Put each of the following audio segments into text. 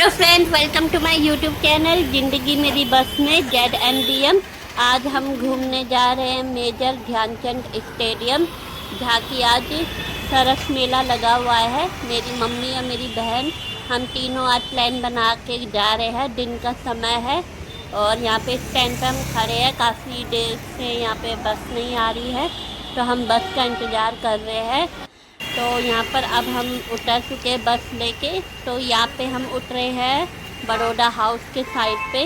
Hello friends, welcome to my YouTube channel जिंदगी मेरी बस में ZMDM। आज हम घूमने जा रहे हैं मेजर ध्यानचंद स्टेडियम, जहाँ की आज सरस मेला लगा हुआ है। मेरी मम्मी और मेरी बहन हम तीनों आज प्लान बना के जा रहे हैं। दिन का समय है और यहाँ पे स्टैंड पे हम खड़े हैं। काफ़ी देर से यहाँ पे बस नहीं आ रही है, तो हम बस का इंतज़ार कर रहे हैं। तो यहाँ पर अब हम उतर चुके बस लेके। तो यहाँ पे हम उतरे हैं बड़ौदा हाउस के साइड पे,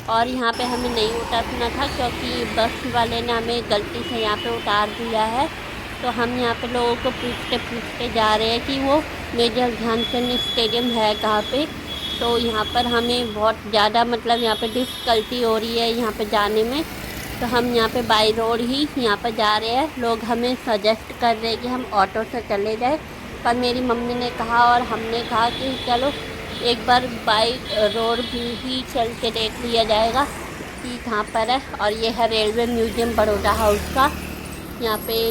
और यहाँ पे हमें नहीं उतरना था क्योंकि बस वाले ने हमें गलती से यहाँ पे उतार दिया है। तो हम यहाँ पे लोगों को पूछते पूछते जा रहे हैं कि वो मेजर ध्यानचंद स्टेडियम है कहाँ पे। तो यहाँ पर हमें बहुत ज़्यादा यहाँ पे डिफ़िकल्टी हो रही है यहाँ पे जाने में। तो हम यहाँ पे बाई रोड ही यहाँ पर जा रहे हैं। लोग हमें सजेस्ट कर रहे हैं कि हम ऑटो से चले जाए, पर मेरी मम्मी ने कहा और हमने कहा कि चलो एक बार बाई रोड भी चल के देख लिया जाएगा कि कहाँ पर है। और ये है रेलवे म्यूज़ियम बड़ौदा हाउस का। यहाँ पे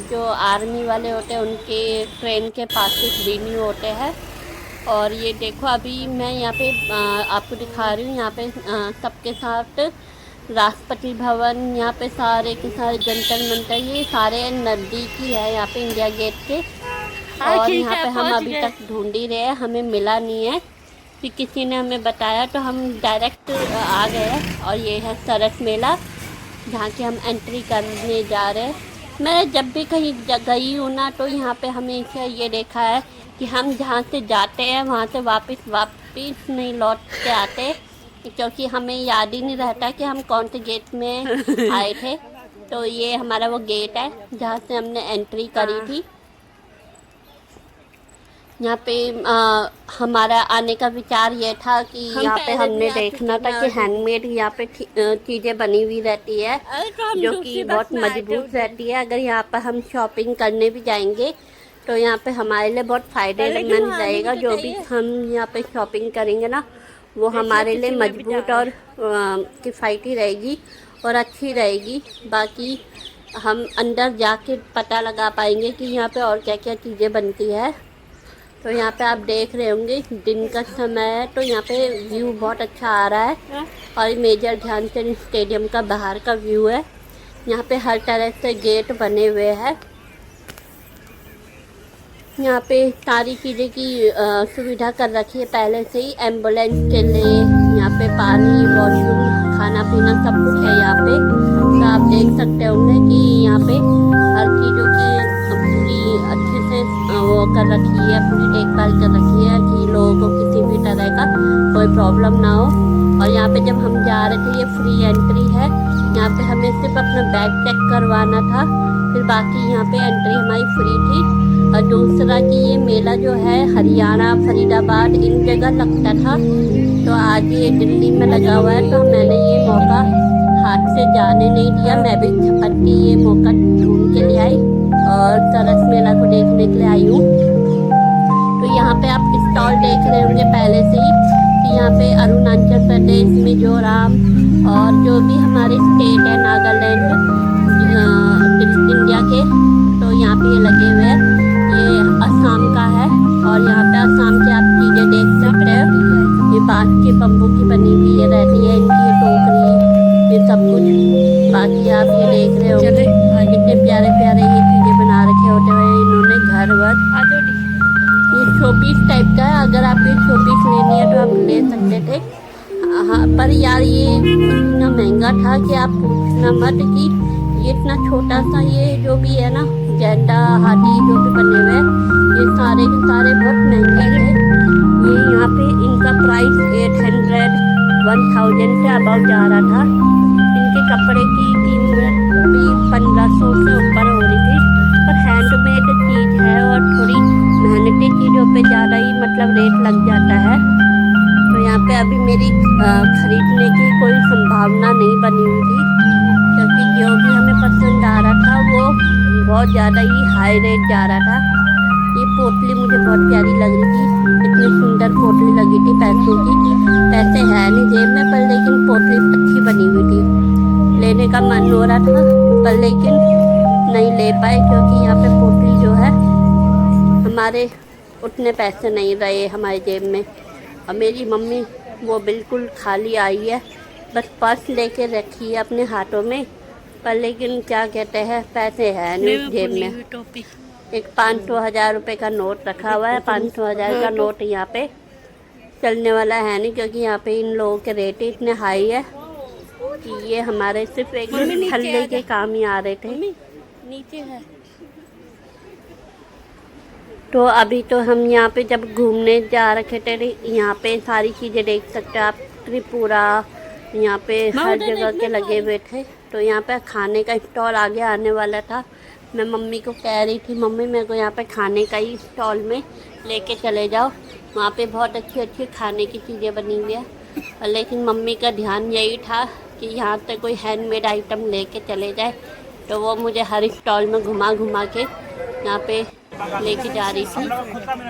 जो आर्मी वाले होते हैं उनके ट्रेन के पासेस रिन्यू होते हैं। और ये देखो, अभी मैं यहाँ पे आपको दिखा रही हूँ। यहाँ पे सबके साथ राष्ट्रपति भवन, यहाँ पे सारे के सारे जंतर मंतर, ये सारे नज़दीक ही है यहाँ पे इंडिया गेट के। और यहाँ पे हम अभी तक ढूंढ ही रहे हैं, हमें मिला नहीं है। फिर किसी ने हमें बताया तो हम डायरेक्ट आ गए हैं। और ये है सरस मेला, जहाँ की हम एंट्री करने जा रहे हैं। मैं जब भी कहीं गई हूँ ना, तो यहाँ पे हमेशा ये देखा है कि हम जहाँ से जाते हैं वहाँ से वापस नहीं लौट के आते, क्योंकि हमें याद ही नहीं रहता कि हम कौन से गेट में आए थे। तो ये हमारा वो गेट है जहाँ से हमने एंट्री करी थी। यहाँ पे हमारा आने का विचार ये था कि यहाँ पे हमने देखना था कि हैंडमेड यहाँ पे चीज़ें बनी हुई रहती है, जो कि बहुत मजबूत रहती है। अगर यहाँ पर हम शॉपिंग करने भी जाएंगे तो यहाँ पे हमारे लिए बहुत फ़ायदेमंद रहेगा। जो भी हम यहाँ पे शॉपिंग करेंगे ना, वो हमारे लिए मजबूत और किफ़ायती रहेगी और अच्छी रहेगी। बाकी हम अंदर जाके पता लगा पाएंगे कि यहाँ पे और क्या क्या चीज़ें बनती है। तो यहाँ पे आप देख रहे होंगे दिन का समय है, तो यहाँ पे व्यू बहुत अच्छा आ रहा है। और मेजर ध्यानचंद स्टेडियम का बाहर का व्यू है। यहाँ पे हर तरह से गेट बने हुए हैं। यहाँ पे सारी चीज़ें की सुविधा कर रखी है पहले से ही। एम्बुलेंस के लिए यहाँ पे पानी, वॉशरूम, खाना पीना सब कुछ है यहाँ पे। तो आप देख सकते होंगे कि यहाँ पे हर चीज़ों की पूरी अच्छे से वो कर रखी है, पूरी देखभाल कर रखी है कि लोगों को किसी भी तरह का कोई प्रॉब्लम ना हो। और यहाँ पे जब हम जा रहे थे, ये फ्री एंट्री है। यहाँ पे हमें सिर्फ अपना बैग चेक करवाना था, फिर बाकी यहाँ पे एंट्री हमारी फ्री थी। और दूसरा कि ये मेला जो है हरियाणा, फरीदाबाद इन जगह लगता था, तो आज ये दिल्ली में लगा हुआ है। तो मैंने ये मौका हाथ से जाने नहीं दिया, मैं भी झपट के ये मौका ढूंढ के ले आई और सरस मेला को देखने के लिए आई हूँ। तो यहाँ पे आप स्टॉल देख रहे होंगे पहले से ही कि यहाँ पे अरुणाचल प्रदेश, मिजोरम और जो भी हमारे स्टेट है, नागालैंड, इंडिया के, तो यहाँ पे ये लगे हुए हैं। ये असम का है और यहाँ पे असम के आप चीज़ें देख सकते हो। ये बाँस के बम्बू की बनी हुई ये रहती है, इनकी टोकरी, ये सब कुछ। बाकी आप ये देख रहे हो कितने प्यारे प्यारे ये चीज़ें बना रखे होते हुए इन्होंने घर वर। ये शोपीस टाइप का है, अगर आप ये शोपीस लेनी है तो आप ले सकते थे। हाँ, पर यार ये इतना महंगा था कि आप पूछना मत कि ये इतना छोटा सा ये जो भी है ना, गेंडा, हाथी जो भी बने हुए हैं, ये सारे के सारे बहुत महंगे हैं। ये यहाँ पे इनका प्राइस 800, 1000 से अबव जा रहा था। इनके कपड़े की कीमत भी 1500 से ऊपर हो रही थी। पर हैंडमेड चीज़ है और थोड़ी मेहनती चीज़ों पे ज़्यादा ही रेट लग जाता है। तो यहाँ पे अभी मेरी खरीदने की कोई संभावना नहीं बनी हुई थी, क्योंकि जो भी हमें पसंद आ रहा था वो बहुत ज़्यादा ही हाई रेट जा रहा था। ये पोटली मुझे बहुत प्यारी लग रही थी, इतनी सुंदर पोटली लगी थी पैसों की। पैसे है नहीं जेब में, पर लेकिन पोटली अच्छी बनी हुई थी। लेने का मन हो रहा था, पर लेकिन नहीं ले पाए, क्योंकि यहाँ पे पोटली जो है हमारे उतने पैसे नहीं रहे हमारी जेब में। और मेरी मम्मी वो बिल्कुल खाली आई है, बस पर्स लेके रखी है अपने हाथों में, पर लेकिन क्या कहते हैं पैसे हैं नहीं जेब में। एक 500-1000 रुपये का नोट रखा हुआ है। 500-1000 का नोट यहाँ पे चलने वाला है नहीं, क्योंकि यहाँ पे इन लोगों के रेट इतने हाई है कि ये हमारे सिर्फ एक ठल्ले के काम ही आ रहे थे। नीचे है तो अभी तो हम यहाँ पे जब घूमने जा रखे थे, यहाँ पे सारी चीज़ें देख सकते हो आप। त्रिपुरा यहाँ पे हर जगह के लगे हुए थे। तो यहाँ पे खाने का स्टॉल आगे आने वाला था। मैं मम्मी को कह रही थी, मम्मी मेरे को यहाँ पे खाने का ही स्टॉल में लेके चले जाओ, वहाँ पे बहुत अच्छी अच्छी खाने की चीज़ें बनी हुई है। लेकिन मम्मी का ध्यान यही था कि यहाँ पे कोई हैंडमेड आइटम लेके चले जाए, तो वो मुझे हर स्टॉल में घुमा घुमा के यहाँ पे लेके जा रही थी।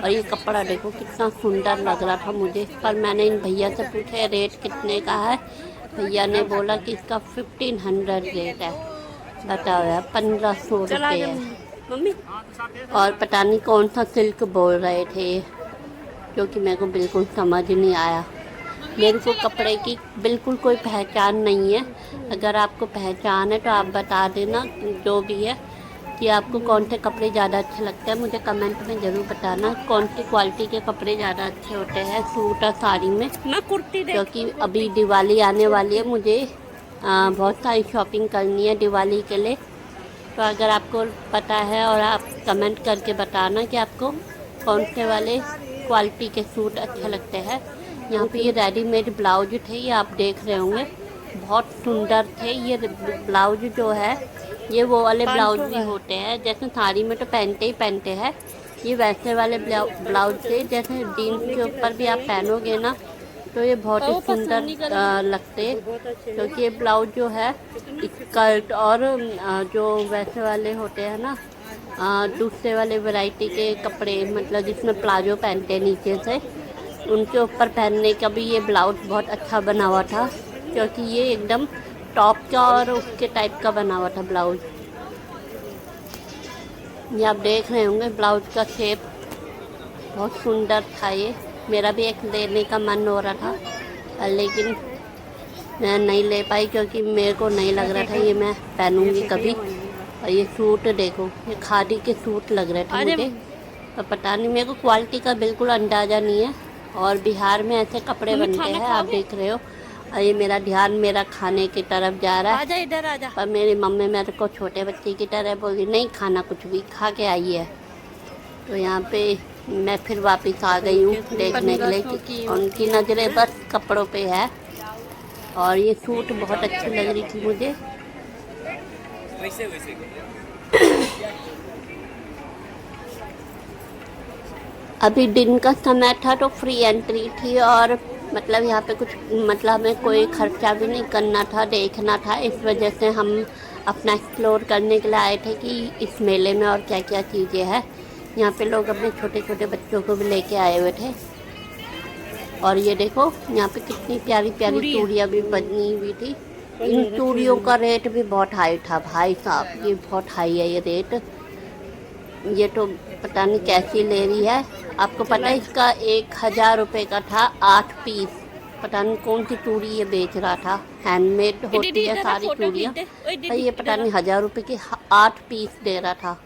और ये कपड़ा देखो कितना सुंदर लग रहा था मुझे, पर मैंने इन भैया से पूछे रेट कितने का है। भैया ने बोला कि इसका 1500 रेट है। बताओ यार, 1500 रुपये है मम्मी। और पता नहीं कौन सा सिल्क बोल रहे थे, क्योंकि मेरे को बिल्कुल समझ नहीं आया। मेरे को कपड़े की बिल्कुल कोई पहचान नहीं है। अगर आपको पहचान है तो आप बता देना, जो भी है, कि आपको कौन से कपड़े ज़्यादा अच्छे लगते हैं। मुझे कमेंट में ज़रूर बताना कौन सी क्वालिटी के कपड़े ज़्यादा अच्छे होते हैं सूट और साड़ी में। मैं कुर्ती क्योंकि अभी दिवाली आने वाली है, मुझे बहुत सारी शॉपिंग करनी है दिवाली के लिए। तो अगर आपको पता है और आप कमेंट करके बताना कि आपको कौन से वाले क्वालिटी के सूट अच्छे लगते हैं। यहाँ पे ये रेडीमेड ब्लाउज थे, ये आप देख रहे होंगे, बहुत सुंदर थे। ये ब्लाउज जो है ये वो वाले ब्लाउज भी होते हैं जैसे साड़ी में तो पहनते ही पहनते हैं। ये वैसे वाले ब्लाउज थे जैसे जीन्स के ऊपर भी आप पहनोगे ना तो ये बहुत ही सुंदर लगते, क्योंकि ये ब्लाउज जो है स्कर्ट और जो वैसे वाले होते हैं ना दूसरे वाले वैरायटी के कपड़े, मतलब जिसमें प्लाजो पहनते हैं नीचे से, उनके ऊपर पहनने का भी ये ब्लाउज बहुत अच्छा बना हुआ था, क्योंकि ये एकदम टॉप का और उसके टाइप का बना हुआ था ब्लाउज। ये आप देख रहे होंगे ब्लाउज का शेप बहुत सुंदर था। ये मेरा भी एक लेने का मन हो रहा था, लेकिन मैं नहीं ले पाई क्योंकि मेरे को नहीं लग रहा था ये मैं पहनूंगी कभी। और ये सूट देखो, ये खादी के सूट लग रहे थे मुझे, और पता नहीं, मेरे को क्वालिटी का बिल्कुल अंदाज़ा नहीं है। और बिहार में ऐसे कपड़े बनते हैं, आप देख रहे हो। और ये मेरा ध्यान मेरा खाने की तरफ जा रहा है। आजा इधर आजा। पर मेरी मम्मी मेरे को छोटे बच्चे की तरह बोली नहीं खाना, कुछ भी खा के आई है। तो यहाँ पे मैं फिर वापस आ गई हूँ देखने के लिए कि उनकी नज़रें बस कपड़ों पे है। और ये सूट बहुत अच्छी लग रही थी मुझे। अभी दिन का समय था तो फ्री एंट्री थी, और मतलब यहाँ पे कुछ मतलब हमें कोई खर्चा भी नहीं करना था, देखना था। इस वजह से हम अपना एक्सप्लोर करने के लिए आए थे कि इस मेले में और क्या क्या चीज़ें हैं। यहाँ पे लोग अपने छोटे छोटे बच्चों को भी लेके आए हुए थे। और ये देखो यहाँ पे कितनी प्यारी प्यारी चूड़ियाँ भी बनी हुई थी। इन चूड़ियों का रेट भी बहुत हाई था भाई साहब, ये बहुत हाई है ये रेट। ये तो पता नहीं कैसी ले रही है। आपको पता है इसका 1000 रुपये का था 8 पीस। पता नहीं कौन सी चूड़ी ये बेच रहा था, हैंडमेड होती है सारी चूड़ियाँ। ये पता नहीं 1000 रुपये की 8 पीस दे रहा था।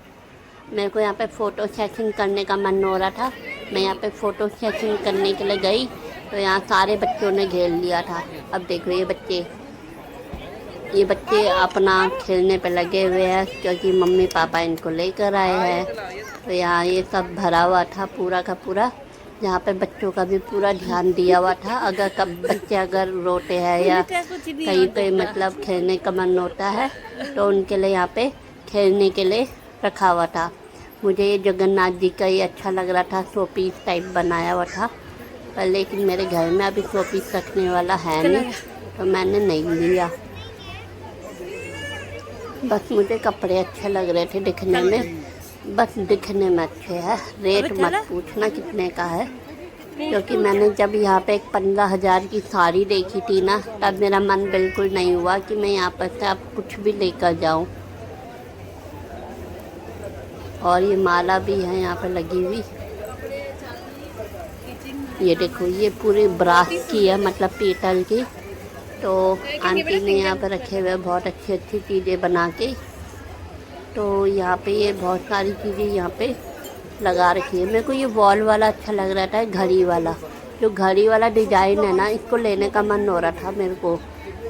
मेरे को यहाँ पे फ़ोटो सेशन करने का मन हो रहा था। मैं यहाँ पे फ़ोटो सेशन करने के लिए गई तो यहाँ सारे बच्चों ने घेर लिया था। अब देखो ये बच्चे अपना खेलने पे लगे हुए हैं, क्योंकि मम्मी पापा इनको लेकर आए हैं। तो यहाँ ये सब भरा हुआ था पूरा का पूरा, जहाँ पे बच्चों का भी पूरा ध्यान दिया हुआ था। अगर कब बच्चे अगर रोते हैं या कहीं पे मतलब खेलने का मन होता है तो उनके लिए यहाँ पे खेलने के लिए रखा हुआ था। मुझे ये जगन्नाथ जी का ही अच्छा लग रहा था, शोपीस टाइप बनाया हुआ था। पर लेकिन मेरे घर में अभी शोपीस रखने वाला है नहीं, तो मैंने नहीं लिया। बस मुझे कपड़े अच्छे लग रहे थे दिखने में, बस दिखने में अच्छे हैं। रेट मत पूछना कितने का है, क्योंकि मैंने जब यहाँ पे एक 15,000 की साड़ी देखी थी ना, तब मेरा मन बिल्कुल नहीं हुआ कि मैं यहाँ पर से अब कुछ भी लेकर जाऊँ। और ये माला भी है यहाँ पे लगी हुई। ये देखो ये पूरी ब्रास की है, मतलब पीतल की। तो आंटी ने यहाँ पर रखे हुए बहुत अच्छी अच्छी चीज़ें बना के। तो यहाँ पे ये बहुत सारी चीज़ें यहाँ पे लगा रखी है। मेरे को ये वॉल वाला अच्छा लग रहा था, घड़ी वाला। जो घड़ी वाला डिज़ाइन है ना, इसको लेने का मन हो रहा था मेरे को।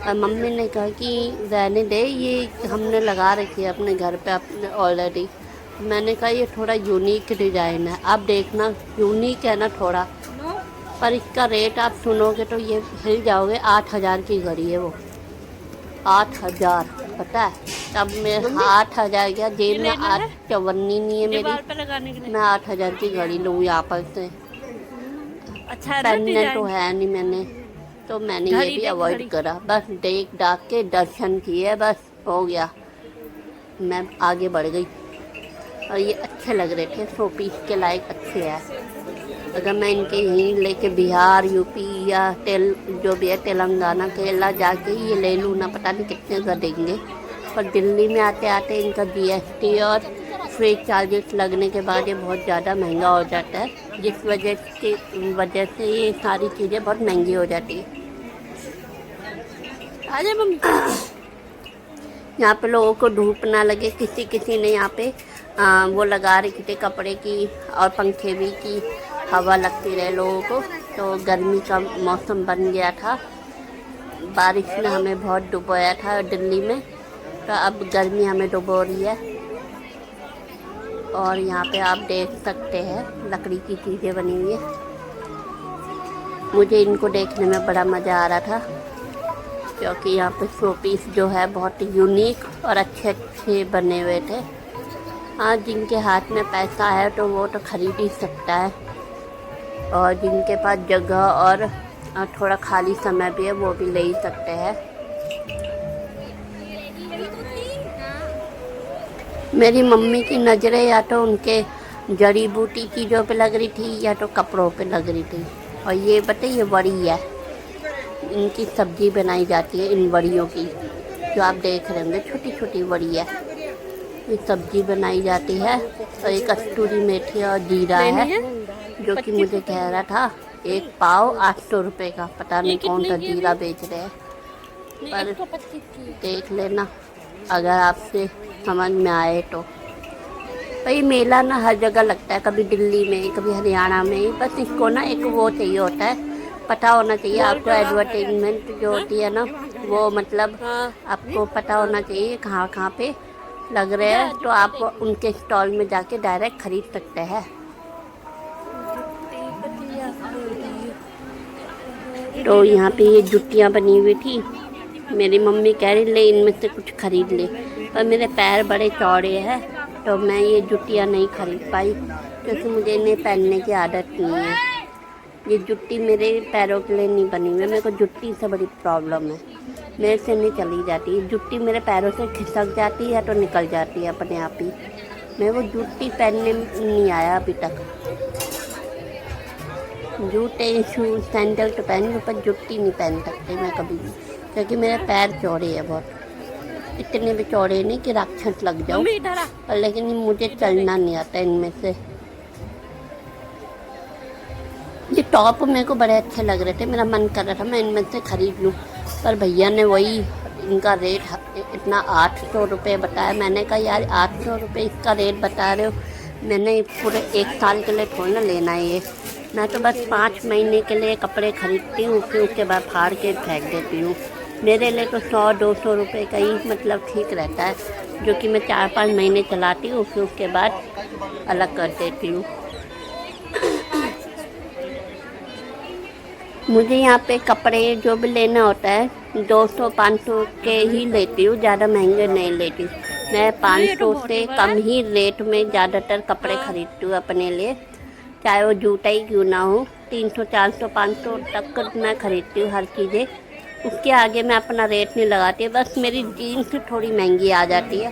और मम्मी ने कहा कि रहने दे, ये हमने लगा रखी है अपने घर पे अपने ऑलरेडी। मैंने कहा ये थोड़ा यूनिक डिज़ाइन है, आप देखना यूनिक है ना थोड़ा, पर इसका रेट आप सुनोगे तो ये हिल जाओगे। 8,000 की घड़ी है वो, 8,000, पता है। तब मैं 8,000 गया जेब में, 8 नहीं है मेरी, मैं 8,000 की घड़ी लूँ यहाँ पर से। अच्छा पहनने तो है नहीं मैंने, तो मैंने ये भी अवॉइड करा। बस देख डाक के दर्शन किए, बस हो गया, मैं आगे बढ़ गई। और ये अच्छे लग रहे थे, 100 पीस के लायक अच्छे हैं। अगर मैं इनके यहीं लेके बिहार, यूपी या जो भी है तेलंगाना, केरला जाके ये ले लूँ ना, पता नहीं कितने का देंगे। पर दिल्ली में आते आते इनका GST और फ्रेट चार्जेस लगने के बाद ये बहुत ज़्यादा महंगा हो जाता है, जिस वजह से ये सारी चीज़ें बहुत महंगी हो जाती है। आजा मम्मी। यहाँ पे लोगों को धूप ना लगे, किसी ने यहाँ पे वो लगा रखी थी कपड़े की और पंखे भी की हवा लगती रहे लोगों को। तो गर्मी का मौसम बन गया था, बारिश ने हमें बहुत डुबोया था दिल्ली में, तो अब गर्मी हमें डुबो रही है। और यहाँ पे आप देख सकते हैं लकड़ी की चीज़ें बनी हुई है। मुझे इनको देखने में बड़ा मज़ा आ रहा था, क्योंकि यहाँ पे 100 पीस जो है बहुत यूनिक और अच्छे अच्छे बने हुए थे। हाँ, जिनके हाथ में पैसा है तो वो तो खरीद ही सकता है, और जिनके पास जगह और थोड़ा खाली समय भी है वो भी ले ही सकते हैं। मेरी मम्मी की नज़रें या तो उनके जड़ी बूटी चीज़ों पे लग रही थी या तो कपड़ों पे लग रही थी। और ये बताइए वड़ी है, इनकी सब्जी बनाई जाती है इन वड़ियों की, जो आप देख रहे होंगे छोटी छोटी वड़ी है, ये सब्जी बनाई जाती है। और एक कस्तूरी मेथी और जीरा है, जो कि मुझे कह रहा था एक पाव 800 रुपये का। पता नहीं कौन सा जीरा बेच रहे हैं, पर देख लेना अगर आपसे समझ में आए तो। भाई मेला ना हर जगह लगता है, कभी दिल्ली में कभी हरियाणा में, बस इसको ना एक वो चाहिए होता है, पता होना चाहिए आपको। एडवर्टाइजमेंट जो होती है ना, वो मतलब आपको पता होना चाहिए कहाँ कहाँ पे लग रहे हैं, तो आप उनके स्टॉल में जाके डायरेक्ट खरीद सकते हैं। तो यहाँ पे ये जुतियाँ बनी हुई थी, मेरी मम्मी कह रही ले इनमें से कुछ खरीद ले, पर मेरे पैर बड़े चौड़े हैं तो मैं ये जुतियाँ नहीं खरीद पाई, क्योंकि मुझे इन्हें पहनने की आदत नहीं है। ये जुत्ती मेरे पैरों के लिए नहीं बनी हुई है, मेरे को जुत्ती से बड़ी प्रॉब्लम है, मेरे से नहीं चली जाती। जुत्ती मेरे पैरों से खिसक जाती है तो निकल जाती है अपने आप ही। मैं वो जुत्ती पहनने नहीं आया अभी तक। जूते शूज सैंडल तो पहन लूँ, पर जुत्ती नहीं पहन सकती मैं कभी भी, क्योंकि मेरे पैर चौड़े हैं बहुत, इतने भी चौड़े नहीं कि राक्षस लग जाओ, पर लेकिन मुझे चलना नहीं आता इनमें से। ये टॉप मेरे को बड़े अच्छे लग रहे थे, मेरा मन कर रहा था मैं इनमें से खरीद लूँ, पर भैया ने वही इनका रेट इतना 800 रुपये बताया। मैंने कहा यार 800 रुपये इसका रेट बता रहे हो, मैंने पूरे 1 साल के लिए थोड़ा ना लेना है ये, मैं तो बस 5 महीने के लिए कपड़े खरीदती हूँ, फिर उसके बाद फाड़ के फेंक देती हूँ। मेरे लिए तो 100-200 रुपये का ही मतलब ठीक रहता है, जो कि मैं 4-5 महीने चलाती हूँ, फिर उसके बाद अलग कर देती हूँ। मुझे यहाँ पे कपड़े जो भी लेना होता है 200-500 के ही लेती हूँ, ज़्यादा महंगे नहीं लेती। मैं 500 से कम ही रेट में ज़्यादातर कपड़े खरीदती हूँ अपने लिए, चाहे वो जूता ही क्यों ना हो। 300-400-500 तक मैं खरीदती हूँ हर चीज़ें, उसके आगे मैं अपना रेट नहीं लगाती। बस मेरी जीन्स थोड़ी महंगी आ जाती है,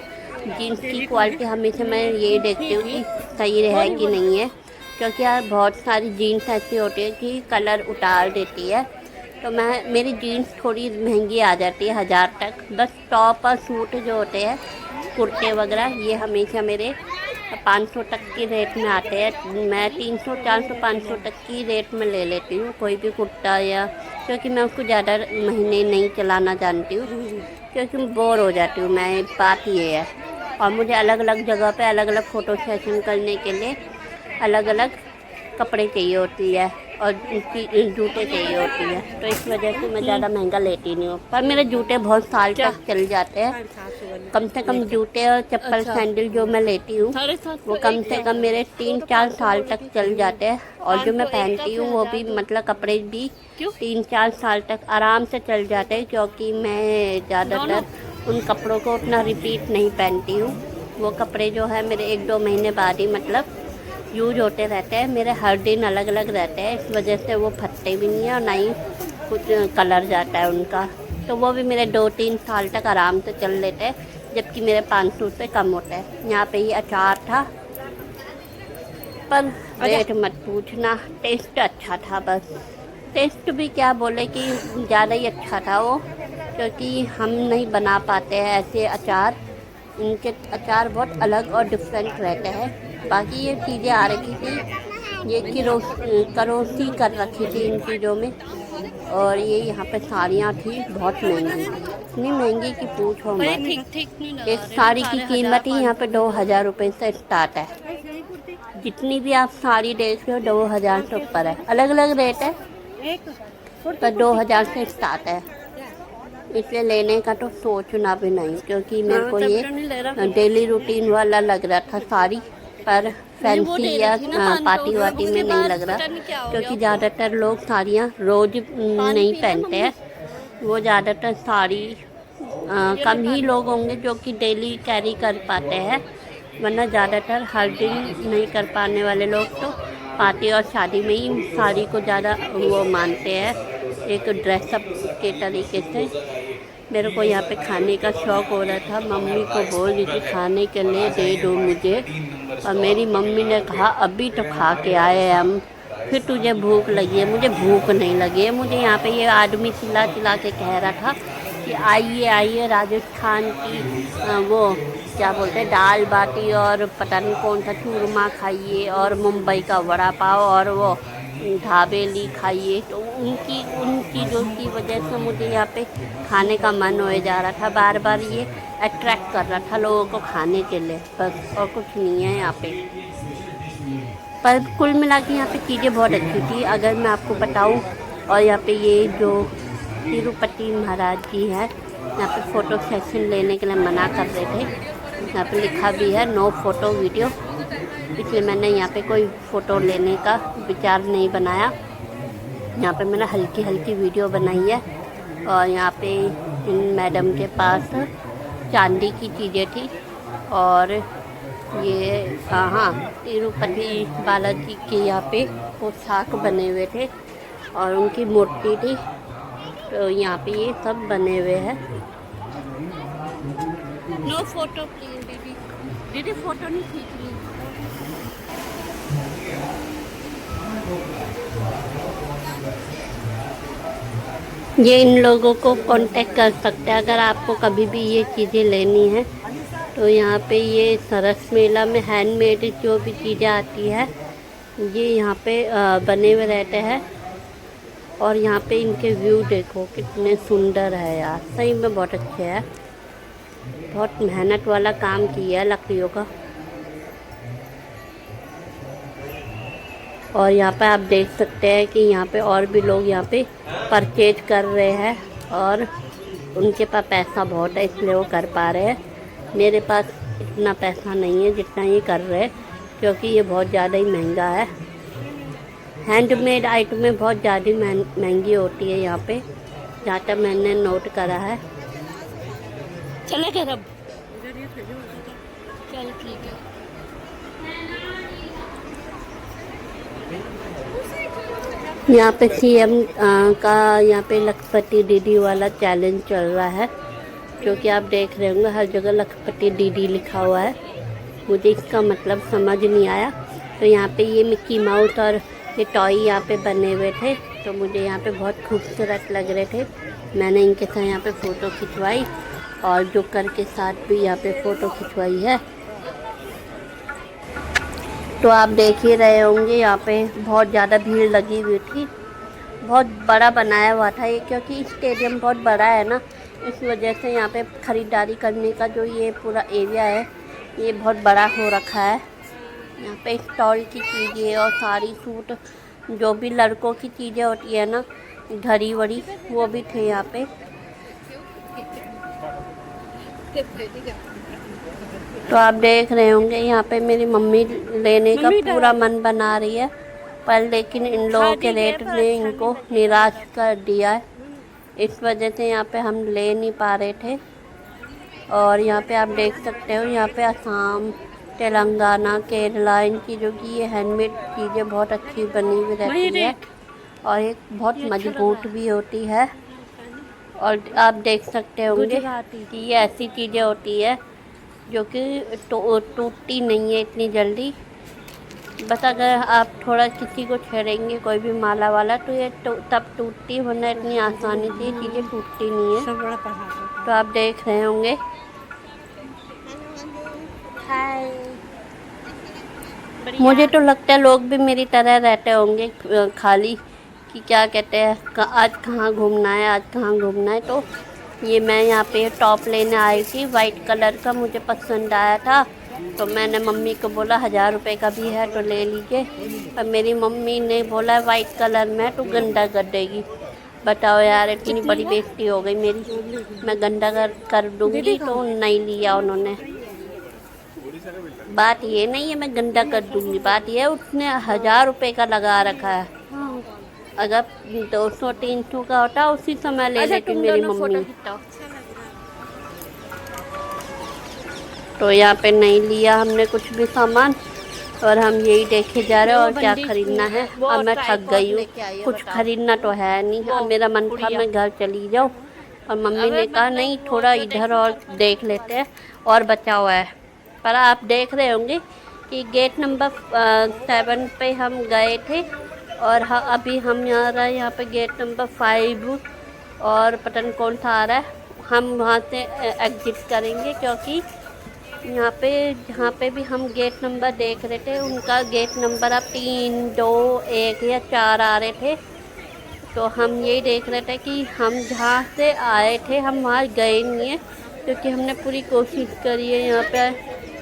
जीन्स की क्वालिटी हमेशा मैं ये देखती हूँ कि सही है कि नहीं है, क्योंकि यार बहुत सारी जीन्स ऐसी होती है कि कलर उतार देती है, तो मेरी जीन्स थोड़ी महंगी आ जाती है 1000 तक। बस टॉप और सूट जो होते हैं, कुर्ते वगैरह, ये हमेशा मेरे 500 तक की रेट में आते हैं। मैं 300, 400, 500 तक की रेट में ले लेती हूँ कोई भी कुर्ता, या क्योंकि मैं उसको ज़्यादा महीने नहीं चलाना जानती हूँ, क्योंकि बोर हो जाती हूँ मैं, बात ये है। और मुझे अलग अलग जगह पे अलग अलग फ़ोटो सेशन करने के लिए अलग अलग कपड़े चाहिए होती है और जूते चाहिए होती है, तो इस वजह से मैं ज़्यादा महंगा लेती नहीं हूँ। पर मेरे जूते बहुत साल तक चल जाते हैं। कम से कम जूते और चप्पल सैंडल जो मैं लेती हूँ वो कम से कम मेरे 3-4 साल तक चल जाते हैं, और जो मैं पहनती हूँ वो भी मतलब कपड़े भी 3-4 साल तक आराम से चल जाते हैं, क्योंकि मैं ज़्यादातर उन कपड़ों को उतना रिपीट नहीं पहनती हूँ। वो कपड़े जो है मेरे 1-2 महीने बाद ही मतलब यूज होते रहते हैं, मेरे हर दिन अलग अलग रहते हैं, इस वजह से वो फटते भी नहीं है और ना ही कुछ कलर जाता है उनका। तो वो भी मेरे 2-3 साल तक आराम से चल लेते हैं, जबकि मेरे 500 से कम होते हैं। यहाँ पे ये अचार था, पर रेट मत पूछना, टेस्ट अच्छा था। बस टेस्ट भी क्या बोले कि ज़्यादा ही अच्छा था वो, क्योंकि हम नहीं बना पाते हैं ऐसे अचार। इनके अचार बहुत अलग और डिफरेंट रहते हैं। बाकी ये चीज़ें आ रखी थी, ये करोसी कर रखी थी इन चीज़ों में। और ये यहाँ पे साड़ियाँ थी बहुत महंगी, इतनी महंगी कि पूछो मत। एक साड़ी की कीमत ही यहाँ पे 2000 रुपये से स्टार्ट है। जितनी भी आप साड़ी देख रहे हो 2000 से ऊपर है, अलग अलग रेट है, पर 2000 से स्टार्ट है। इसलिए लेने का तो सोचना भी नहीं, क्योंकि मेरे को ये डेली रूटीन वाला लग रहा था साड़ी, पर फैंसी या पार्टी वार्टी में नहीं लग रहा, क्योंकि ज़्यादातर लोग साड़ियाँ रोज़ नहीं पहनते हैं। वो ज़्यादातर साड़ी कम ही लोग होंगे जो कि डेली कैरी कर पाते हैं, वरना ज़्यादातर हर दिन नहीं कर पाने वाले लोग तो पार्टी और शादी में ही साड़ी को ज़्यादा वो मानते हैं, एक ड्रेसअप के तरीके से। मेरे को यहाँ पे खाने का शौक़ हो रहा था, मम्मी को बोल रही थी खाने के लिए दे दो मुझे, और मेरी मम्मी ने कहा अभी तो खा के आए हैं हम, फिर तुझे भूख लगी है। मुझे भूख नहीं लगी है। मुझे यहाँ पे ये आदमी चिल्ला चिल्ला के कह रहा था कि आइए आइए, राजस्थान की वो क्या बोलते हैं दाल बाटी और पता नहीं कौन सा चूरमा खाइए, और मुंबई का वड़ा पाव और वो ढाबेली खाइए। तो उन चीज़ों की वजह से मुझे यहाँ पे खाने का मन हो जा रहा था, बार बार ये अट्रैक्ट कर रहा था लोगों को खाने के लिए, बस और कुछ नहीं है यहाँ पे। पर कुल मिला के यहाँ पे चीज़ें बहुत अच्छी थी अगर मैं आपको बताऊँ। और यहाँ पे ये जो तिरुपति महाराज जी है, यहाँ पे फ़ोटो सेशन लेने के लिए मना कर रहे थे। यहाँ पे लिखा भी है नो फ़ोटो वीडियो, इसलिए मैंने यहाँ पे कोई फ़ोटो लेने का विचार नहीं बनाया। यहाँ पे मैंने हल्की हल्की वीडियो बनाई है। और यहाँ पे इन मैडम के पास चांदी की चीज़ें थी, और ये हाँ तिरुपति बालाजी के यहाँ पे पोशाक बने हुए थे और उनकी मूर्ति थी, तो यहाँ पे ये सब बने हुए हैं। नो फोटो प्लीज दीदी, दीदी फोटो नहीं खींच रही। ये इन लोगों को कांटेक्ट कर सकते हैं अगर आपको कभी भी ये चीज़ें लेनी है। तो यहाँ पे ये सरस मेला में हैंडमेड जो भी चीज़ें आती है ये यहाँ पे बने हुए रहते हैं। और यहाँ पे इनके व्यू देखो कितने सुंदर है यार, सही में बहुत अच्छे हैं। बहुत मेहनत वाला काम किया है लकड़ियों का। और यहाँ पे आप देख सकते हैं कि यहाँ पे और भी लोग यहाँ पे परचेज कर रहे हैं, और उनके पास पैसा बहुत है इसलिए वो कर पा रहे हैं। मेरे पास इतना पैसा नहीं है जितना ये कर रहे हैं, क्योंकि ये बहुत ज़्यादा ही महंगा है। हैंडमेड आइटमें बहुत ज़्यादा महंगी होती है यहाँ पे, जहाँ तक मैंने नोट करा है। चले घर अब, चल ठीक है। यहाँ पे CM का यहाँ पे लखपति दीदी वाला चैलेंज चल रहा है, जो कि आप देख रहे होंगे हर जगह लखपति दीदी लिखा हुआ है। मुझे इसका मतलब समझ नहीं आया। तो यहाँ पे ये मिक्की माउस और ये टॉय यहाँ पे बने हुए थे, तो मुझे यहाँ पे बहुत खूबसूरत लग रहे थे। मैंने इनके साथ यहाँ पे फ़ोटो खिंचवाई, और जोकर के साथ भी यहाँ पे फ़ोटो खिंचवाई है। तो आप देख ही रहे होंगे यहाँ पे बहुत ज़्यादा भीड़ लगी हुई थी। बहुत बड़ा बनाया हुआ था ये, क्योंकि स्टेडियम बहुत बड़ा है ना, इस वजह से यहाँ पे ख़रीदारी करने का जो ये पूरा एरिया है ये बहुत बड़ा हो रखा है। यहाँ पे स्टॉल की चीज़ें और साड़ी सूट जो भी लड़कों की चीज़ें होती है ना, घड़ी वड़ी, वो भी थे यहाँ पे। तो आप देख रहे होंगे यहाँ पे मेरी मम्मी लेने का पूरा मन बना रही है, पर लेकिन इन लोगों के रेट ने इनको निराश कर दिया है, इस वजह से यहाँ पे हम ले नहीं पा रहे थे। और यहाँ पे आप देख सकते हो, यहाँ पे असम, तेलंगाना, केरला, इनकी जो कि ये हैंडमेड चीज़ें बहुत अच्छी बनी हुई रहती है और एक बहुत मजबूत भी होती है। और आप देख सकते होंगे कि ये ऐसी चीज़ें होती है जो कि टूटती नहीं है इतनी जल्दी। बस अगर आप थोड़ा किसी को छेड़ेंगे कोई भी माला वाला तो ये तब टूटती, वरना इतनी आसानी से ये चीज़ें टूटती नहीं है। तो आप देख रहे होंगे। मुझे तो लगता है लोग भी मेरी तरह रहते होंगे खाली, कि क्या कहते हैं आज कहाँ घूमना है, आज कहाँ घूमना है। तो ये मैं यहाँ पे टॉप लेने आई थी, वाइट कलर का मुझे पसंद आया था, तो मैंने मम्मी को बोला 1000 रुपये का भी है तो ले लीजिए। और मेरी मम्मी ने बोला वाइट कलर में तो गंदा कर देगी। बताओ यार, इतनी बड़ी बेइज्जती हो गई मेरी, मैं गंदा कर दूँगी तो नहीं लिया उन्होंने। बात ये नहीं है मैं गंदा कर दूँगी, बात ये है उसने 1000 रुपये का लगा रखा है। अगर 200-300 का होता उसी समय ले लेती मेरी मम्मी। तो यहाँ पे नहीं लिया हमने कुछ भी सामान, और हम यही देखे जा रहे हैं और क्या खरीदना है। अब मैं थक गई हूँ, कुछ खरीदना तो है नहीं। अब मेरा मन था मैं घर चली जाऊँ, और मम्मी ने कहा नहीं थोड़ा इधर और देख लेते हैं और बचा हुआ है। पर आप देख रहे होंगे कि गेट नंबर 7 पे हम गए थे, और अभी हम यहाँ पे गेट नंबर 5 और पता नहीं कौन सा आ रहा है, हम वहाँ से एग्जिट करेंगे, क्योंकि यहाँ पे जहाँ पे भी हम गेट नंबर देख रहे थे उनका गेट नंबर अब 3, 2, 1 या 4 आ रहे थे। तो हम यही देख रहे थे कि हम जहाँ से आए थे हम वहाँ गए नहीं हैं, क्योंकि हमने पूरी कोशिश करी है यहाँ पे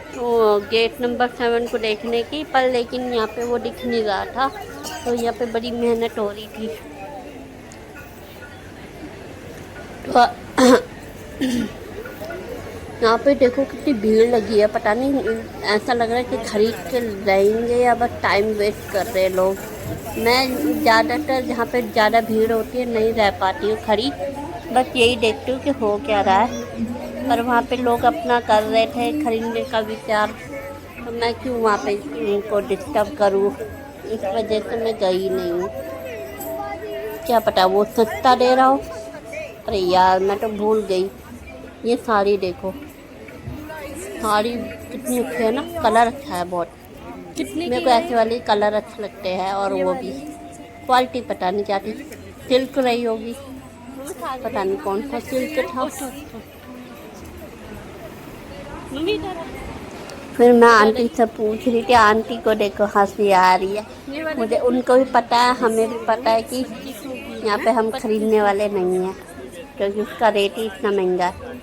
तो गेट नंबर 7 को देखने की, पर लेकिन यहाँ पे वो दिख नहीं रहा था, तो यहाँ पे बड़ी मेहनत हो रही थी। तो यहाँ पे देखो कितनी भीड़ लगी है, पता नहीं ऐसा लग रहा है कि खरीद के रहेंगे या बस टाइम वेस्ट कर रहे हैं लोग। मैं ज़्यादातर जहाँ पे ज़्यादा भीड़ होती है नहीं रह पाती हूँ खरीद, बस यही देखती हूँ कि हो क्या रहा है। पर वहाँ पे लोग अपना कर रहे थे खरीदने का विचार, तो मैं क्यों वहाँ पे उनको डिस्टर्ब करूँ, इस वजह से मैं गई नहीं हूँ। क्या पता वो सस्ता दे रहा हो। अरे यार मैं तो भूल गई, ये साड़ी देखो, साड़ी कितनी अच्छी है ना, कलर अच्छा है बहुत। मेरे को ऐसे वाले कलर अच्छे लगते हैं, और वो भी क्वालिटी पता नहीं क्या थी, सिल्क रही होगी, पता नहीं कौन सा सिल्क था। फिर मैं आंटी से पूछ रही थी, आंटी को देखो हंसी आ रही है, मुझे उनको भी पता है हमें भी पता है कि यहाँ पे हम खरीदने वाले नहीं हैं, क्योंकि उसका रेट ही इतना महंगा है।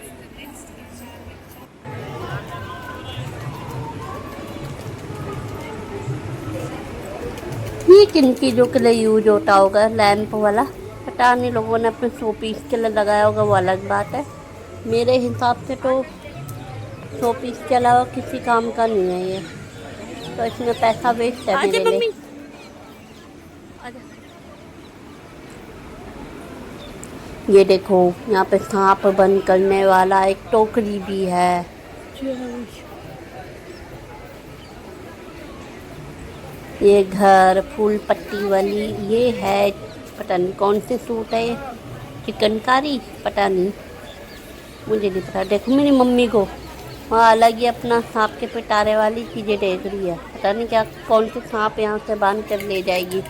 ये किनकी जो के लिए यूज होता होगा, लैंप वाला, पता नहीं, लोगों ने अपने शो पीस के लिए लगाया होगा, वो अलग बात है। मेरे हिसाब से तो शो पीस के अलावा किसी काम का नहीं है ये, तो इसमें पैसा वेस्ट है मेरे लिए। ये देखो यहाँ पे सांप बंद करने वाला एक टोकरी भी है। ये घर फूल पट्टी वाली ये है, पता नहीं कौन से सूट है, चिकनकारी पता नहीं, मुझे नहीं पता। देखो मेरी मम्मी को वहाँ अलग ही अपना सांप के पिटारे वाली चीज़ें देख रही है, पता नहीं क्या कौन से सांप यहाँ से बांध कर ले जाएगी,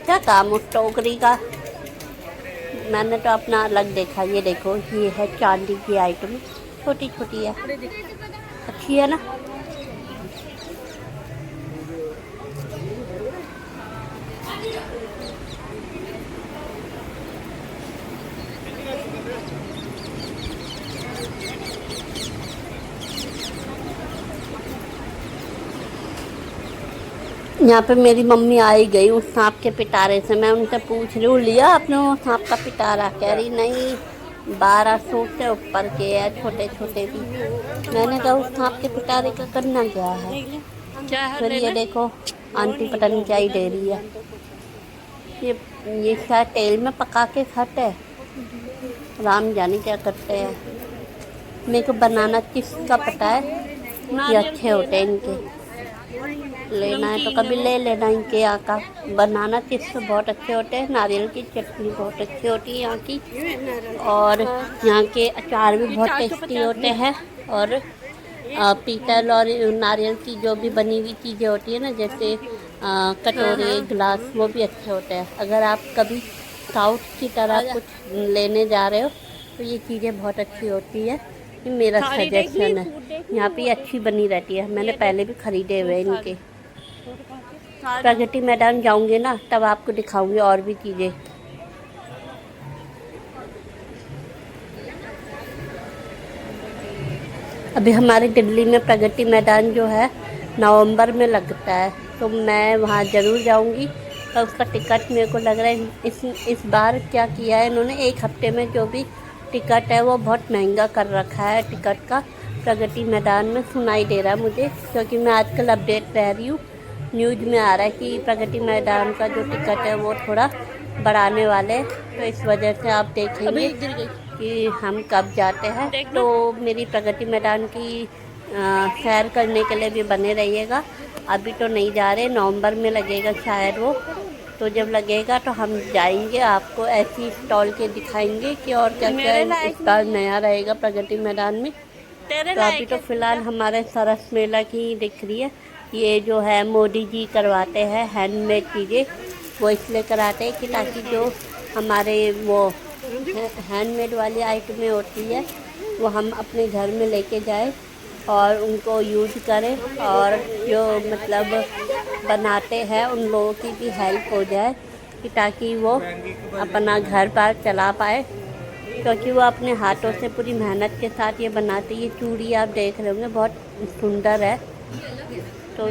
क्या काम उस टोकरी का। मैंने तो अपना अलग देखा। ये देखो ये है चांदी की आइटम, छोटी छोटी है, अच्छी है ना। यहाँ पे मेरी मम्मी आई गई उस सांप के पिटारे से। मैं उनसे पूछ रही हूँ लिया आपने वो सांप का पिटारा? कह रही नहीं, 1200 से ऊपर के है, छोटे छोटे भी। मैंने कहा उस सांप के पिटारे का करना क्या है? फिर ये देखो आंटी पता नहीं क्या ही दे रही है। ये शायद तेल में पका के खाते हैं, राम जाने क्या करते हैं। मेरे को बनाना किसका पता है, ये अच्छे होते हैं इनके। लेना है तो कभी ले लेना इनके यहाँ का। बनाना चिप्स बहुत अच्छे होते हैं, नारियल की चटनी बहुत अच्छी होती है यहाँ की, और यहाँ के अचार भी बहुत टेस्टी होते हैं। और पीतल और नारियल की जो भी बनी हुई चीज़ें होती है ना, जैसे कटोरे गिलास, वो भी अच्छे होते हैं। अगर आप कभी साउथ की तरह कुछ लेने जा रहे हो तो ये चीज़ें बहुत अच्छी होती है। ये मेरा सजेशन है। यहाँ पे अच्छी बनी रहती है, मैंने पहले भी ख़रीदे हुए इनके। प्रगति मैदान जाऊंगे ना तब आपको दिखाऊंगी और भी चीज़ें। अभी हमारे दिल्ली में प्रगति मैदान जो है नवंबर में लगता है, तो मैं वहाँ ज़रूर जाऊंगी। तो उसका टिकट मेरे को लग रहा है इस बार क्या किया है इन्होंने, 1 हफ्ते में जो भी टिकट है वो बहुत महंगा कर रखा है टिकट का। प्रगति मैदान में सुनाई दे रहा है मुझे, क्योंकि मैं आजकल अपडेट रह रही हूँ। न्यूज़ में आ रहा है कि प्रगति मैदान का जो टिकट है वो थोड़ा बढ़ाने वाले, तो इस वजह से आप देखेंगे कि हम कब जाते हैं। तो मेरी प्रगति मैदान की सैर करने के लिए भी बने रहिएगा। अभी तो नहीं जा रहे, नवंबर में लगेगा शायद वो, तो जब लगेगा तो हम जाएंगे, आपको ऐसी स्टॉल के दिखाएंगे कि और क्या क्या स्टॉल नया रहेगा प्रगति मैदान में। तो अभी तो फ़िलहाल हमारे सरस मेला की दिख रही है। ये जो है मोदी जी करवाते हैं हैंडमेड चीज़ें, वो इसलिए कराते हैं कि ताकि जो हमारे वो हैंडमेड वाली आइटमें होती है वो हम अपने घर में लेके जाए और उनको यूज़ करें, और जो मतलब बनाते हैं उन लोगों की भी हेल्प हो जाए कि ताकि वो अपना घर बार चला पाए, क्योंकि वो अपने हाथों से पूरी मेहनत के साथ ये बनाते। ये चूड़ी आप देख रहे होंगे बहुत सुंदर है, तो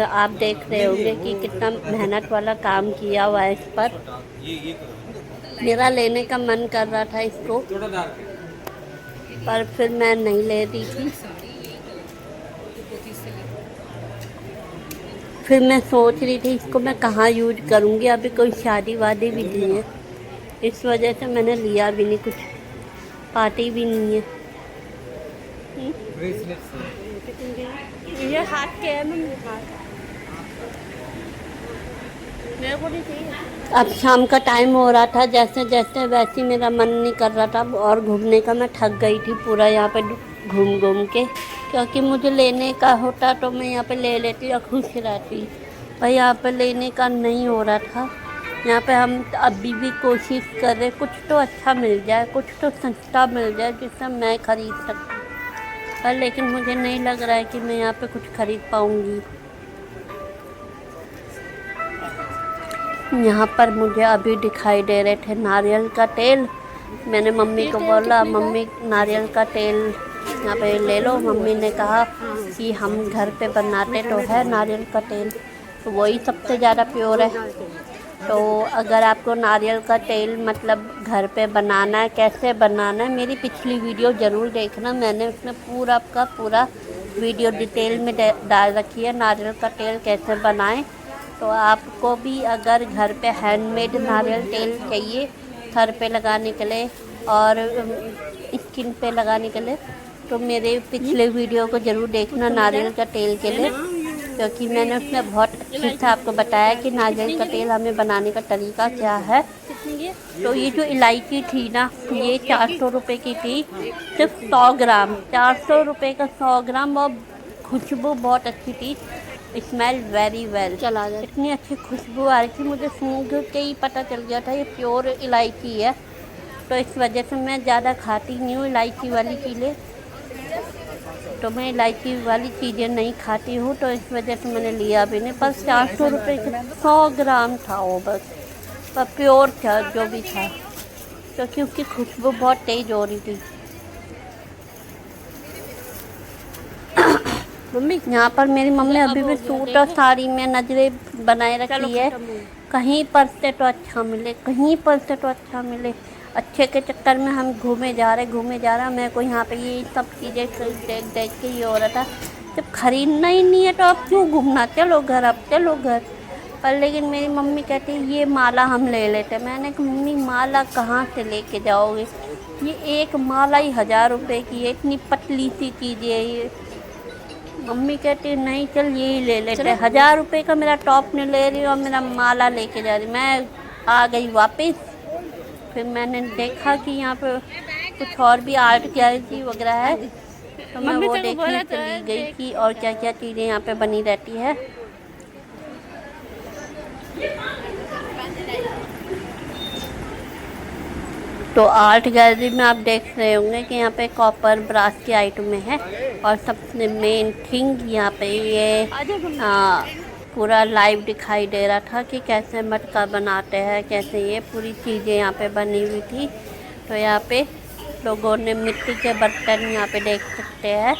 आप देख रहे होंगे कि कितना मेहनत वाला काम किया हुआ है इस पर। मेरा लेने का मन कर रहा था इसको, पर फिर मैं नहीं ले रही थी। फिर मैं सोच रही थी इसको मैं कहाँ यूज करूँगी, अभी कोई शादी वादी भी नहीं है, इस वजह से मैंने लिया भी नहीं, कुछ पार्टी भी नहीं है। ये हाथ के है, मेरे को नहीं चाहिए। अब शाम का टाइम हो रहा था, जैसे जैसे वैसे मेरा मन नहीं कर रहा था और घूमने का। मैं थक गई थी पूरा यहाँ पे घूम घूम के, क्योंकि मुझे लेने का होता तो मैं यहाँ पे ले लेती और खुश रहती, पर यहाँ पे लेने का नहीं हो रहा था। यहाँ पे हम अभी भी कोशिश कर रहे कुछ तो अच्छा मिल जाए, कुछ तो सस्ता मिल जाए जिससे मैं ख़रीद सकूँ, पर लेकिन मुझे नहीं लग रहा है कि मैं यहाँ पे कुछ ख़रीद पाऊँगी। यहाँ पर मुझे अभी दिखाई दे रहे थे नारियल का तेल। मैंने मम्मी को बोला मम्मी नारियल का तेल यहाँ पे ले लो। मम्मी ने कहा कि हम घर पे बनाते तो है नारियल का तेल, तो वही सबसे ज़्यादा प्योर है। तो अगर आपको नारियल का तेल मतलब घर पे बनाना है, कैसे बनाना है, मेरी पिछली वीडियो ज़रूर देखना। मैंने उसमें पूरा का पूरा वीडियो डिटेल में डाल रखी है नारियल का तेल कैसे बनाएं। तो आपको भी अगर घर पे हैंडमेड नारियल तेल चाहिए सर पे लगाने के लिए और स्किन पे लगाने के लिए, तो मेरे पिछले वीडियो को ज़रूर देखना नारियल का तेल के लिए, क्योंकि मैंने उसमें बहुत अच्छे से आपको बताया कि नारियल का तेल हमें बनाने का तरीका क्या है। तो ये जो इलायची थी ना, ये 400 रुपये की थी, सिर्फ 100 ग्राम, 400 रुपये का 100 ग्राम, और खुशबू बहुत अच्छी थी, स्मेल वेरी वेल। चला जाए, इतनी अच्छी खुशबू आ रही थी, मुझे सूंघ के ही पता चल गया था ये प्योर इलायची है। तो इस वजह से मैं ज़्यादा खाती नहीं हूँ इलायची वाली चीज़ें, तो मैं इलायची वाली चीज़ें नहीं खाती हूँ, तो इस वजह से मैंने लिया भी नहीं। पर 400 रुपये का 100 ग्राम था वो, बस पर प्योर था जो भी था, क्योंकि उसकी खुशबू बहुत तेज़ हो रही थी। मम्मी यहाँ पर मेरी मम्मी अभी भी सूट और साड़ी में नजरें बनाए रखी है। कहीं पर से तो अच्छा मिले, कहीं पर से तो अच्छा मिले। अच्छे के चक्कर में हम घूमे जा रहे। मेरे को यहाँ पे ये सब चीज़ें देख देख के ये हो रहा था, जब खरीदना ही नहीं है तो आप क्यों घूमना, चलो घर, अब चलो घर। पर लेकिन मेरी मम्मी कहती है ये माला हम ले लेते। मैंने कहा मम्मी माला कहाँ से लेके जाओगे, ये एक माला ही 1000 रुपये की है, इतनी पतली सी चीज़ है ये। मम्मी कहती नहीं चल यही ले लेते। 1000 रुपये का मेरा टॉप नहीं ले रही और मेरा माला लेके जा रही। मैं आ गई वापस। फिर मैंने देखा कि यहाँ पे कुछ और भी आर्ट गैलरी वगैरह है, तो मैं वो देखने चली गई कि और क्या क्या चीज़ें यहाँ पे बनी रहती है। तो आर्ट गैलरी में आप देख रहे होंगे कि यहाँ पे कॉपर ब्रास के आइटम है और सबसे मेन थिंग यहाँ पे ये पूरा लाइव दिखाई दे रहा था कि कैसे मटका बनाते हैं, कैसे ये पूरी चीज़ें यहाँ पे बनी हुई थी। तो यहाँ पे लोगों ने मिट्टी के बर्तन यहाँ पे देख सकते हैं।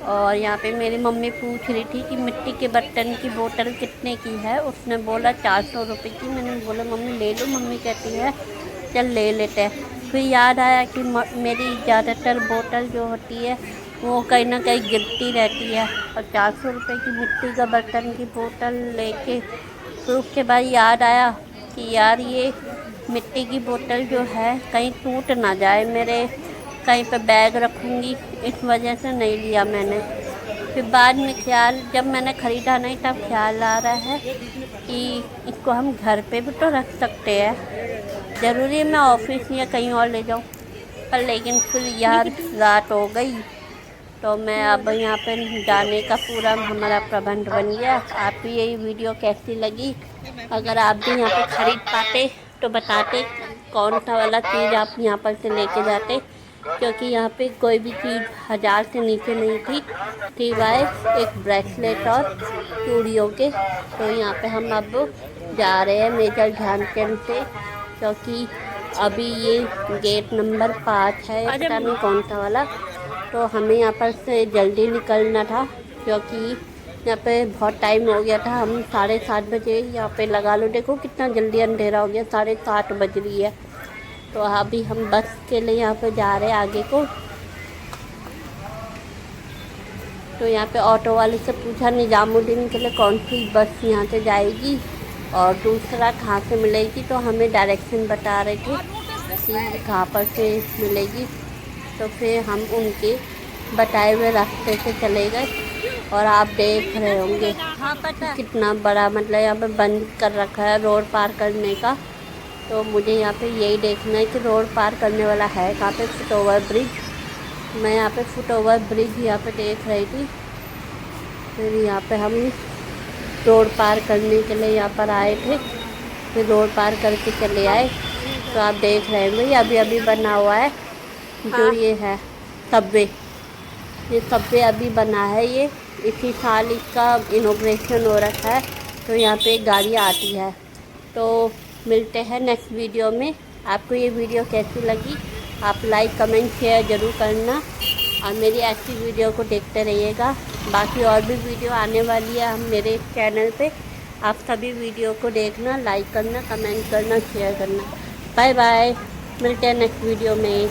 और यहाँ पे मेरी मम्मी पूछ रही थी कि मिट्टी के बर्तन की बोतल कितने की है। उसने बोला 400 रुपये की। मैंने बोला मम्मी ले लो। मम्मी कहती है चल ले लेते हैं। फिर याद आया कि मेरी ज़्यादातर बोतल जो होती है वो कहीं ना कहीं गिरती रहती है, और 400 रुपये की मिट्टी का बर्तन की बोतल लेके फिर उसके बाद याद आया कि यार ये मिट्टी की बोतल जो है कहीं टूट ना जाए, मेरे कहीं पे बैग रखूँगी, इस वजह से नहीं लिया मैंने। फिर बाद में ख्याल, जब मैंने ख़रीदा नहीं तब ख्याल आ रहा है कि इसको हम घर पे भी तो रख सकते हैं, ज़रूरी है मैं ऑफिस या कहीं और ले जाऊँ। पर लेकिन फिर यार रात हो गई तो मैं अब यहाँ पे जाने का पूरा हमारा प्रबंध बन गया। आपको यही वीडियो कैसी लगी, अगर आप भी यहाँ पे ख़रीद पाते तो बताते कौन सा वाला चीज़ आप यहाँ पर से लेके जाते, क्योंकि यहाँ पे कोई भी चीज़ 1000 से नीचे नहीं थी, सिवाय एक ब्रेसलेट और चूड़ियों के। तो यहाँ पे हम अब जा रहे हैं मेजर ध्यानचंद से, क्योंकि अभी ये गेट नंबर 5 है, पता नहीं कौन सा वाला। तो हमें यहाँ पर से जल्दी निकलना था, क्योंकि यहाँ पे बहुत टाइम हो गया था। हम 7:30 बजे यहाँ पे लगा लो, देखो कितना जल्दी अंधेरा हो गया, 7:30 बज रही है। तो अभी हम बस के लिए यहाँ पे जा रहे हैं आगे को। तो यहाँ पे ऑटो वाले से पूछा निजामुद्दीन के लिए कौन सी बस यहाँ से जाएगी और दूसरा कहाँ से मिलेगी, तो हमें डायरेक्शन बता रहे थे कि कहाँ पर से मिलेगी। तो फिर हम उनके बताए हुए रास्ते से चले गए। और आप देख रहे होंगे कितना बड़ा, मतलब यहाँ पे बंद कर रखा है रोड पार करने का। तो मुझे यहाँ पे यही देखना है कि रोड पार करने वाला है कहाँ पे, फुट ओवर ब्रिज। मैं यहाँ पे फुट ओवर ब्रिज यहाँ पे देख रही थी। फिर यहाँ पे हम रोड पार करने के लिए यहाँ पर आए थे, फिर रोड पार करके चले आए। तो आप देख रहे होंगे ये अभी अभी बना हुआ है जो ये है सबवे, ये सबवे अभी बना है, ये इसी साल इसका इनॉग्रेशन हो रखा है। तो यहाँ पे एक गाड़ी आती है। तो मिलते हैं नेक्स्ट वीडियो में। आपको ये वीडियो कैसी लगी आप लाइक कमेंट शेयर ज़रूर करना, और मेरी ऐसी वीडियो को देखते रहिएगा। बाकी और भी वीडियो आने वाली है हम मेरे चैनल पे, आप सभी वीडियो को देखना, लाइक करना, कमेंट करना, शेयर करना। बाय बाय, मिलते हैं नेक्स्ट वीडियो में।